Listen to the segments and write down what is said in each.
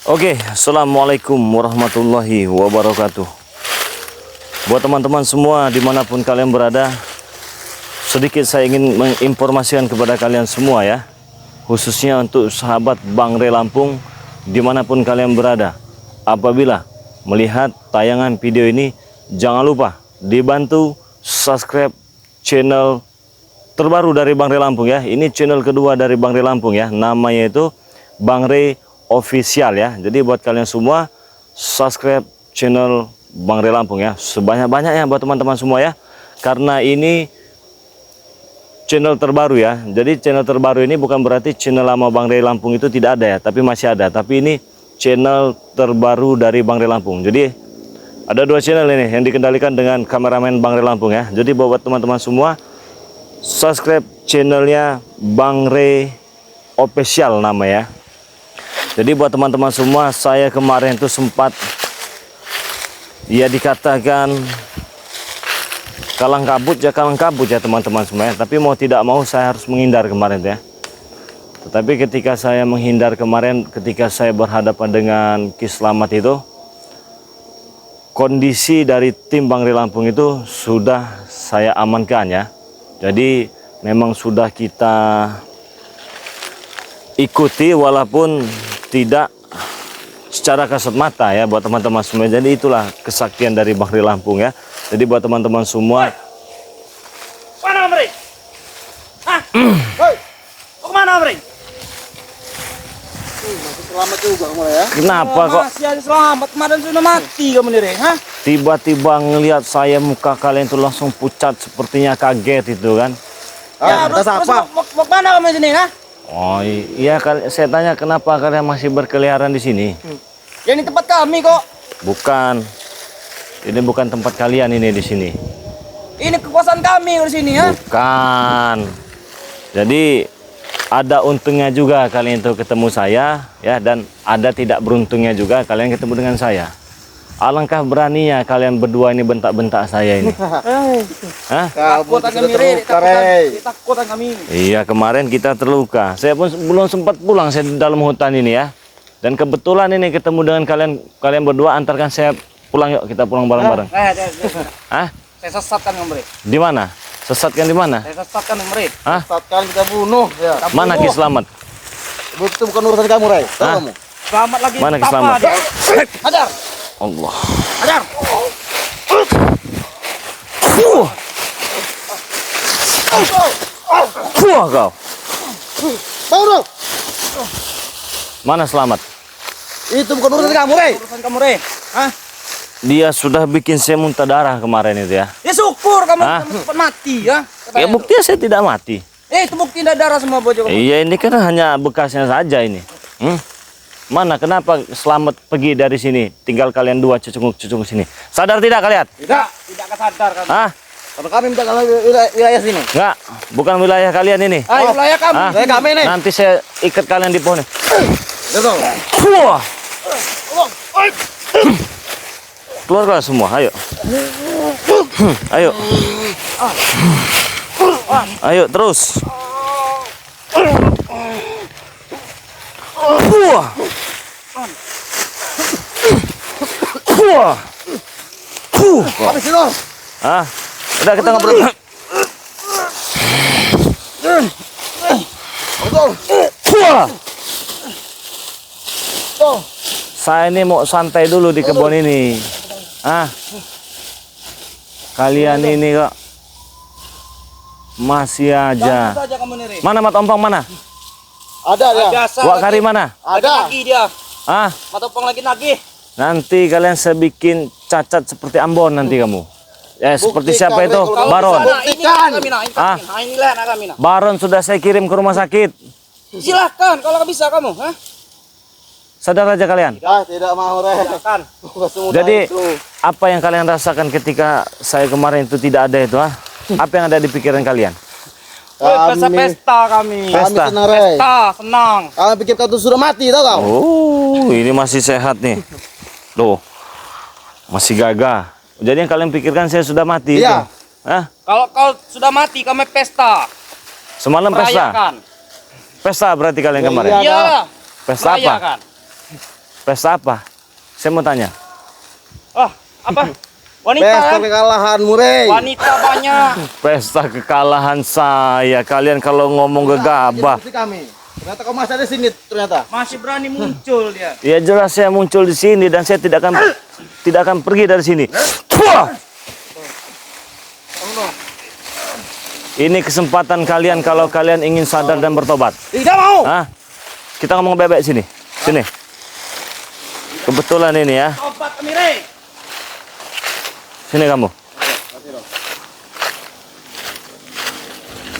Oke, assalamualaikum warahmatullahi wabarakatuh. Buat teman-teman semua dimanapun kalian berada, sedikit saya ingin menginformasikan kepada kalian semua ya, khususnya untuk sahabat Bang Rey Lampung dimanapun kalian berada. Apabila melihat tayangan video ini, jangan lupa dibantu subscribe channel terbaru dari Bang Rey Lampung ya. Ini channel kedua dari Bang Rey Lampung ya, namanya itu Bang Rey Official ya. Jadi buat kalian semua subscribe channel Bang Rey Lampung ya, sebanyak-banyaknya buat teman-teman semua ya, karena ini channel terbaru ya. Jadi channel terbaru ini bukan berarti channel lama Bang Rey Lampung itu tidak ada ya, tapi masih ada. Tapi ini channel terbaru dari Bang Rey Lampung. Jadi ada dua channel ini yang dikendalikan dengan kameramen Bang Rey Lampung ya. Jadi buat teman-teman semua subscribe channelnya Bang Rey Official nama ya. Jadi buat teman-teman semua, saya kemarin itu sempat ya dikatakan kalang kabut ya teman-teman semua ya. Tapi mau tidak mau saya harus menghindar kemarin ya. Tetapi ketika saya menghindar kemarin, ketika saya berhadapan dengan Ki Slamet itu, kondisi dari tim Bang Rey Lampung itu sudah saya amankan ya. Jadi memang sudah kita ikuti walaupun tidak secara kasat mata ya buat teman-teman semua. Jadi itulah kesaktian dari Bang Rey Lampung ya. Jadi buat teman-teman semua, mana Om Rey? Hah? Hoi. Mau kemana Om Rey? Masih selamat juga kamu ya. kenapa kok Masih ada selamat, kemarin sudah mati kamu nih Rey. Hah? tiba-tiba ngelihat saya, muka kalian tuh langsung pucat, sepertinya kaget itu kan. Ya, Kita terus sapa. mau kemana kamu sini? Hah? Oh iya, saya tanya kenapa kalian masih berkeliaran di sini? Ya ini tempat kami kok. Bukan, ini bukan tempat kalian ini di sini. Ini kekuasaan kami di sini ya. Bukan. Jadi ada untungnya juga kalian itu ketemu saya ya, dan ada tidak beruntungnya juga kalian ketemu dengan saya. Alangkah beraninya kalian berdua ini bentak-bentak saya ini. Hah? Takutan kami Rey, takutan kami. Iya, kemarin kita terluka. Saya pun belum sempat pulang, saya di dalam hutan ini ya. Dan kebetulan ini ketemu dengan kalian berdua, antarkan saya pulang, yuk kita pulang bareng-bareng. Hah? Saya sesatkan Om Rey. Di mana? Sesatkan di mana? Saya sesatkan Om Rey. Hah? Saatkan kita bunuh ya. Mana Ki Slamet? Itu bukan urusan kamu, Ray. Tahu Hah? kamu? Selamat lagi. Mana Ki tapa Slamet? dia. Hajar. Allah. Hajar. Wah kau. Tahu. Mana Slamet? Itu bukan urusan kamu, Ray. Urusan kamu Rey. Hah? Dia sudah bikin saya muntah darah kemarin itu ya. Ya syukur kamu Hah? cepat mati ya. Ya buktinya saya tidak mati. Itu bukti darah semua baju kamu. Iya, ini kan hanya bekasnya saja ini. Mana, kenapa Slamet pergi dari sini? Tinggal kalian dua cucung sini. Sadar tidak kalian? Tidak kesadar kan. Hah? Karena kami minta kalau wilayah sini. Enggak, bukan wilayah kalian ini. Ayo wilayah kamu. Hah? Wilayah kami nih. Nanti saya ikat kalian di pohon. Betul. Wah. Keluar semua, ayo. Ayo. Ayo terus. Wah. Wah. Habis itu. Ah, udah kita ngobrol. Betul. Wah. Tuh. Saya ini mau santai dulu di kebun ini. Ah. Kalian ini kok masih aja. Ganggu saja kamu nih Rey. Mana mat ompong mana? Ada ya. Biasa. Wak kari mana? Ada. Lagi dia. Ah, Matopong lagi nagih. nanti kalian saya bikin cacat seperti Ambon nanti kamu. Seperti siapa itu? kalau Baron. bisa, Buktikan. Ah. Ini lah kami nah. Baron sudah saya kirim ke rumah sakit. Silahkan kalau nggak bisa kamu, hah? Sadar aja kalian. Tidak mau, Ray. Silahkan. Bukan semudah Jadi itu. apa yang kalian rasakan ketika saya kemarin itu tidak ada itu? Apa yang ada di pikiran kalian? Pesta kami. Kami Pesta. senang, Ray. Pesta, senang. Kami pikir kau tuh sudah mati, tahu kau? Oh, ini masih sehat nih. Tuh, masih gagah. Jadi yang kalian pikirkan saya sudah mati Iya. itu? Hah? Kalau kau sudah mati, kami pesta. Semalam pesta? Merayakan. Pesta berarti kalian Ya, kemarin? iya. Iya. Pesta apa? Merayakan. Pesta apa? Saya mau tanya. Ah, apa? Wanita Pesta kan? kekalahan Murey. Wanita banyak. Pesta kekalahan saya. Kalian kalau ngomong gegabah. Jadi kami. Ternyata kau masih ada di sini ternyata. Masih berani muncul dia. Ya jelas saya muncul di sini dan saya tidak akan pergi dari sini. Wah! Ini kesempatan kalian kalau kalian ingin sadar dan bertobat. Tidak mau. Hah? Kita ngomong bebek sini. Sini. Kebetulan ini ya. Tobat kami, Rey. Sini kamu.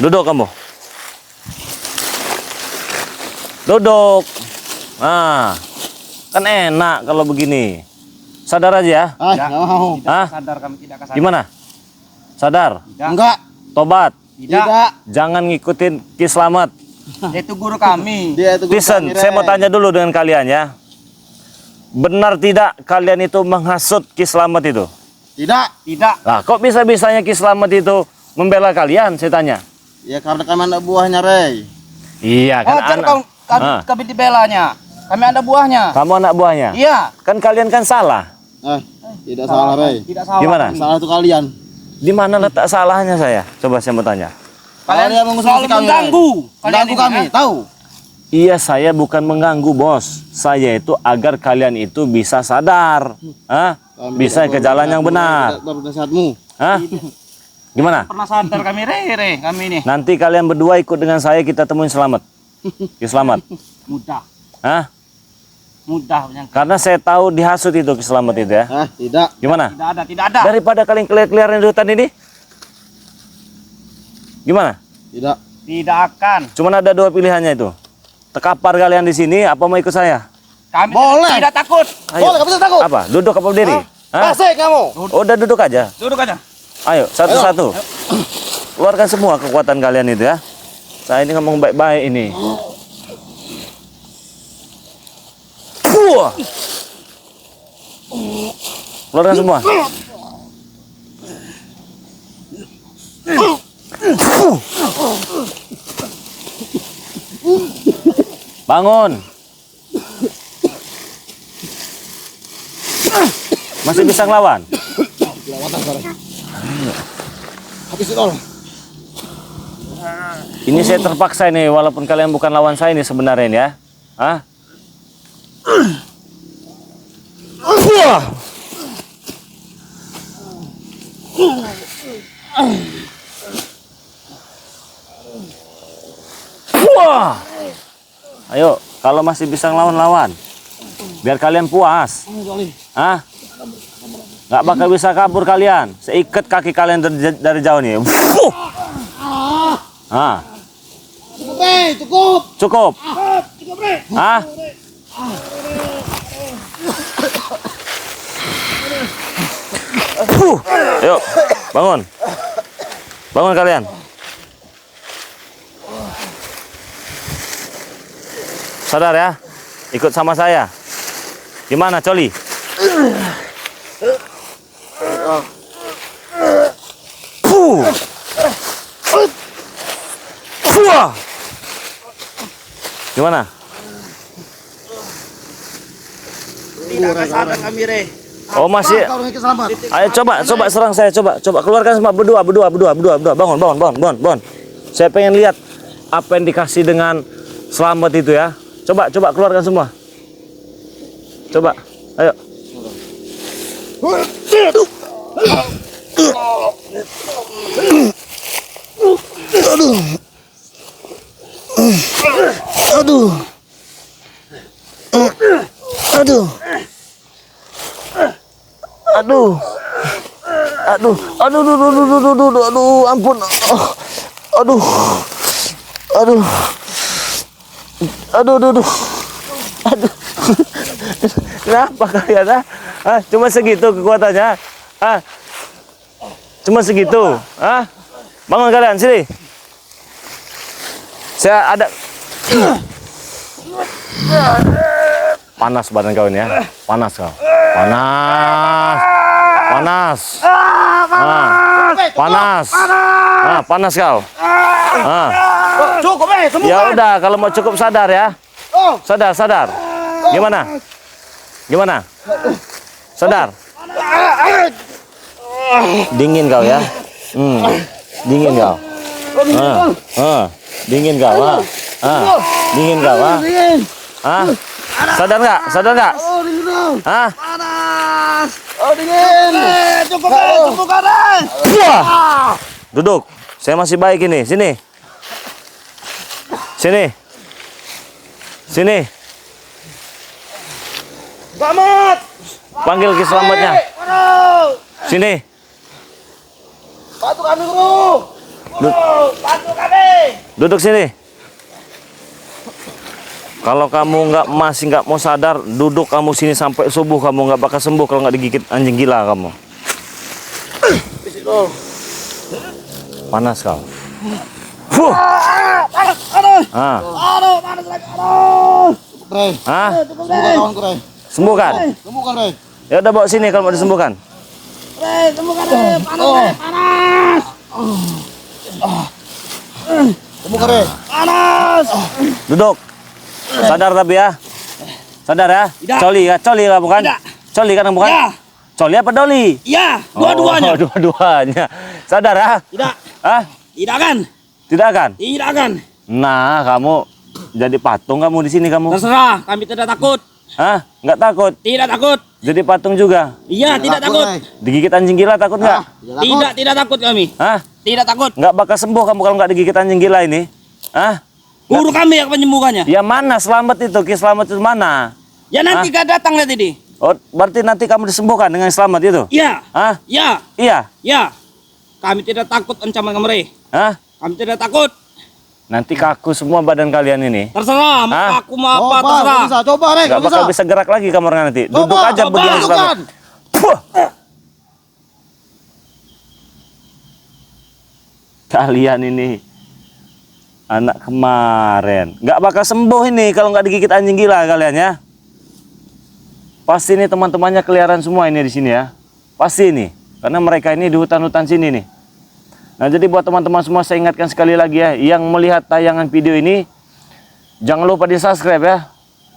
Duduk kamu. Duduk. Nah, kan enak kalau begini. Sadar aja ya. Ah, enggak mau. Hah? Sadar kami tidak kesadaran. Gimana? Sadar. Enggak. Tobat. Tidak. Jangan ngikutin Ki Slamet. Itu guru kami. Dia itu guru Listen, kami, saya mau Rey. tanya dulu dengan kalian ya. Benar tidak kalian itu menghasut Ki Slamet itu? Tidak. Tidak. Lah, kok bisa-bisanya Ki Slamet itu membela kalian? Saya tanya. Ya karena kami anak buahnya, Rey. Iya Oh, kan jangan anak. kami dibelanya. Kami ada buahnya. Kamu anak buahnya? Iya. Kan kalian kan salah. Tidak salah, Rey. Tidak salah. Gimana? Salah itu kalian. Di mana letak salahnya saya? Coba saya mau tanya. Kalian mengusir selalu kami, mengganggu. Rey. Mengganggu kami, tahu? Iya, saya bukan mengganggu, Bos. Saya itu agar kalian itu bisa sadar. Hah? Kami Bisa tidak ke jalan yang boleh benar. tidak bernasihatmu. Hah? Gimana? Pernah sadar kami, Rey, kami ini. Nanti kalian berdua ikut dengan saya, kita temuin Slamet. Ki Slamet. Mudah. Hah? Mudah menyangka. Karena saya tahu dihasut itu Ki Slamet itu ya. Ah, tidak. Gimana? Tidak ada. Daripada kalian kelir-keliran di hutan ini. Gimana? Tidak. Tidak akan. Cuman ada dua pilihannya itu. Tekapar kalian di sini apa mau ikut saya? Kami Boleh. tidak takut. Ayo. Boleh, kamu tidak takut? Apa? Duduk apa berdiri? Hah? Asik kamu. Udah duduk aja. Duduk aja. Ayo, satu-satu. Keluarkan semua kekuatan kalian itu ya. Saya ini ngomong baik-baik ini. Wah. Keluarkan semua. Bangun. Masih bisa ngelawan? Habis itu. Ini saya terpaksa ini, walaupun kalian bukan lawan saya ini sebenarnya ini ya. Hah? Wah. Wah. Ayo, kalau masih bisa ngelawan-lawan. Biar kalian puas. Hah? Nggak bakal bisa kabur kalian. Saya ikat kaki kalian dari jauh nih. Ah. Cukup, Rey, cukup. Cukup. Hah? Yuk, bangun. Bangun kalian. Sadar ya. Ikut sama saya. Gimana, Coli? Gimana? Tidak sadar kami, Rey. Oh masih. Kau dengan selamat. Ayo coba serang saya, coba keluarkan semua berdua, bangun. Saya pengen lihat apa yang dikasih dengan Slamet itu ya. Coba keluarkan semua. Coba, ayo. Aduh, ampun. Aduh. Kenapa kalian? Cuma segitu kekuatannya? Cuma segitu? Bangun kalian, sini. Saya ada. Panas badan kau ini ya. Panas kau. Panas. Panas kau. Cukup, semua. Ya udah, kalau mau cukup sadar ya. Sadar. Gimana? Gimana? Sadar? Dingin kau ya? Dingin kau. Dingin kau. Dingin kau. Sadar nggak? Sadar nggak? Panas. Oh, dingin. Cukup kan. Wah! Duduk. Saya masih baik ini. Sini. Sini. Sini. Selamat. Panggil Ki Selamatnya. Sini. Bantu kami, Guru. Bantu kami. Duduk sini. Kalau kamu masih nggak mau sadar, duduk kamu sini sampai subuh. Kamu nggak bakal sembuh kalau nggak digigit anjing gila kamu. Panas kau. Panas. Panas lagi. Bre. Sembuhkan kawanku, Bre. Sembuhkan. Sembuhkan, Bre. Ya udah bawa sini kalau mau disembuhkan. Sembuhkan. Panas. Sembuhkan, Bre. Panas. Duduk. Sadar tapi ya. Sadar ya. Tidak. Coli lah bukan? Tidak. Coli kan bukan? Ya. Coli apa doli? Iya, dua-duanya. Oh, dua-duanya. Sadar ya? Tidak. Hah? Tidak kan? Tidak kan? Tidak kan? Nah, kamu jadi patung kamu di sini kamu. Terserah, kami tidak takut. Hah? Nggak takut? Tidak takut. Jadi patung juga? Iya, tidak takut. Bre. Digigit anjing gila takut nggak? Tidak takut kami. Hah? Tidak takut. Nggak bakal sembuh kamu kalau nggak digigit anjing gila ini? Hah? Guru kami yang penyembuhannya. Ya mana Selamat itu? Ki Selamat itu mana? Ya nanti kau datang lihat ini. Oh, berarti nanti kamu disembuhkan dengan Selamat itu? Iya. Hah? Ya. Iya? Ya. Kami tidak takut ancaman kami. Hah? Kami tidak takut. Nanti kaku semua badan kalian ini. Terserah, mau Hah? aku mau apa Coba, terserah. bisa. Coba, Bre. Nggak bakal bisa gerak lagi kamu nanti. Coba, Duduk aja coba, begini Tunjukkan. Selamat. Puh. Kalian ini anak kemarin nggak bakal sembuh ini kalau nggak digigit anjing gila kalian ya. Pasti ini teman-temannya keliaran semua ini di sini ya. Pasti ini karena mereka ini di hutan-hutan sini nih. Nah jadi buat teman-teman semua saya ingatkan sekali lagi ya, yang melihat tayangan video ini jangan lupa di subscribe ya.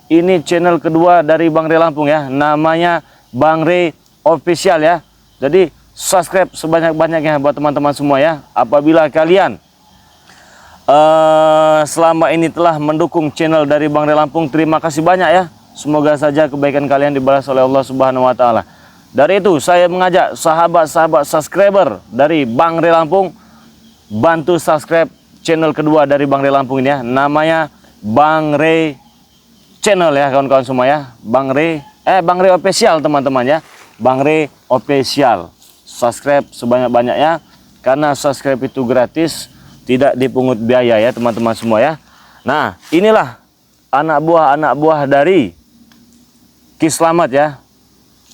Ini channel kedua dari Bang Rey Lampung ya, namanya Bang Rey Official ya. Jadi subscribe sebanyak-banyaknya buat teman-teman semua ya. Apabila kalian selama ini telah mendukung channel dari Bang Rey Lampung, terima kasih banyak ya. Semoga saja kebaikan kalian dibalas oleh Allah Subhanahu wa taala. Dari itu saya mengajak sahabat-sahabat subscriber dari Bang Rey Lampung bantu subscribe channel kedua dari Bang Rey Lampung ini ya. Namanya Bang Rey Channel ya kawan-kawan semua ya. Bang Rey Official teman-teman ya. Bang Rey Official. Subscribe sebanyak-banyaknya karena subscribe itu gratis, tidak dipungut biaya ya teman-teman semua ya. Nah, inilah anak buah dari Ki Selamat ya.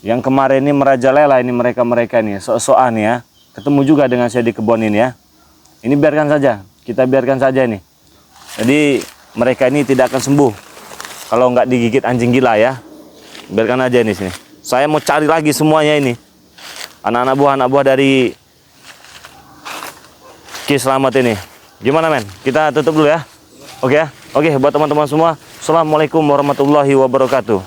Yang kemarin ini merajalela ini mereka ini sok-sokan ya. Ketemu juga dengan saya di kebun ini ya. Ini biarkan saja, kita biarkan saja ini. Jadi mereka ini tidak akan sembuh kalau nggak digigit anjing gila ya. Biarkan aja ini sini. Saya mau cari lagi semuanya ini. Anak buah dari Ki Selamat ini. Gimana men? Kita tutup dulu ya. Oke ya. Oke buat teman-teman semua. Assalamualaikum warahmatullahi wabarakatuh.